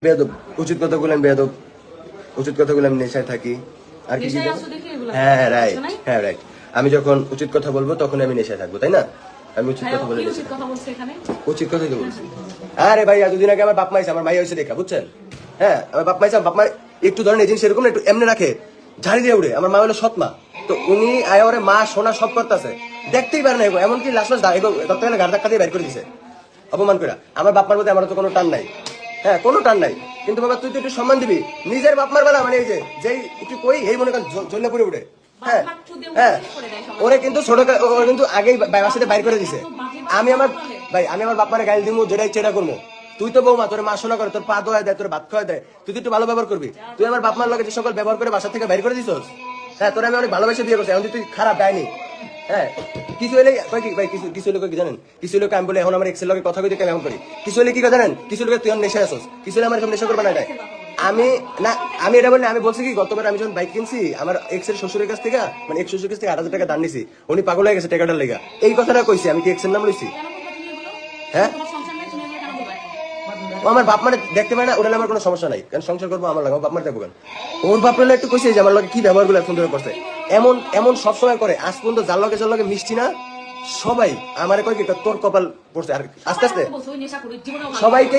বেয়াদব উচিত কথা বললাম, বেয়াদব উচিত কথা বললাম, নেশায় থাকি আর কি। হ্যাঁ হ্যাঁ রাইট, হ্যাঁ রাইট। আমি যখন উচিত কথা বলবো তখন আমি নেশায় থাকবো, তাই না? আমি উচিত কথা বলে উচিত কথাই তো বলছি। আরে ভাই দুদিন আগে আমার বাপ মাইছে, আমার মাই হয়েছে দেখা, বুঝছেন? হ্যাঁ আমার বাপ মাইছে, বাপ মা একটু ধরেন এই জিনিস এরকম না, একটু এমনি রাখে, ঝাড়ি দিয়ে উড়ে। আমার মা হলো সৎ মা, তো উনি আয়া ওরে মা সোনা সব করতেছে, দেখতেই পারে না এগো, এমনকি লাস্ট তখন গাড়ি ধাক্কা দিয়ে বের করে দিছে অপমান করে। আমার বাপ মার মধ্যে আমার তো কোনো টান নাই, হ্যাঁ কোনো টান নাই, কিন্তু বাবা তুই তো একটু সম্মান দিবি নিজের বাপ মার বেলা, মানে এই যে যেই একটু কই এই মনে করেন জ্বলে পড়ে উঠে। হ্যাঁ হ্যাঁ ওরে কিন্তু ছোট ওরে কিন্তু আগেই বাবার সাথে বাইর করে দিছে। আমি আমার ভাই আমি আমার বাপ মারে গালি দিব, যেটা ইচ্ছা এটা করবো। তুই তো বৌমা, তোর মা শোনা করে, তোর পা ধোয়া দেয়, তোর ভাত খাওয়া দেয়, তুই তো একটু ভালো ব্যবহার করবি। তুই আমার বাপ মার লগে যে সকল ব্যবহার করে বাসা থেকে বাইর করে দিছস, হ্যাঁ তোর আমি অনেক ভালোবাসে বিয়ে করছি, এখন তুই খারাপ দেয়নি। হ্যাঁ কিছু হলে ভাই কিছু লোক কি জানেন, কিছু লোক আমি বলে এখন আমার এক্সের লগে কথা কইতে কেমন করি, কিছু হলে কি জানেন, কিছু লোক তুই নেশায় আসস, কিছু হলে আমার এরকম নেশা করবে না। আমি না আমি এটা বলি, আমি বলছি কি গতবার আমি যখন বাইক কিনছি আমার এক্স এর শ্বশুরের কাছ থেকে, মানে এক্স শ্বশুরের কাছ থেকে 8,000 টাকা দান নিছি, উনি পাগল হয়ে গেছে টাকাটার লেগা। এই কথাটা কইছি আমি, কি এক্স এর নাম লইছি? হ্যাঁ ও আমার বাপ মানে দেখতে পারে না, ওটা আমার কোনো সমস্যা নাই, কারণ সংসার করবো আমার লাগে, বাপ মার দেখবো কেন? ওর বাপ মারে একটু কইছে যে আমার লগে কি ব্যবহার গুলো এখন ধরে করছে, এমন এমন সবসময় করে। আজ পর্যন্ত যার লগে মিষ্টি না, সবাই আমারে কয় কি তোর কপাল পড়ছে। আর আস্তে আস্তে সবাইকে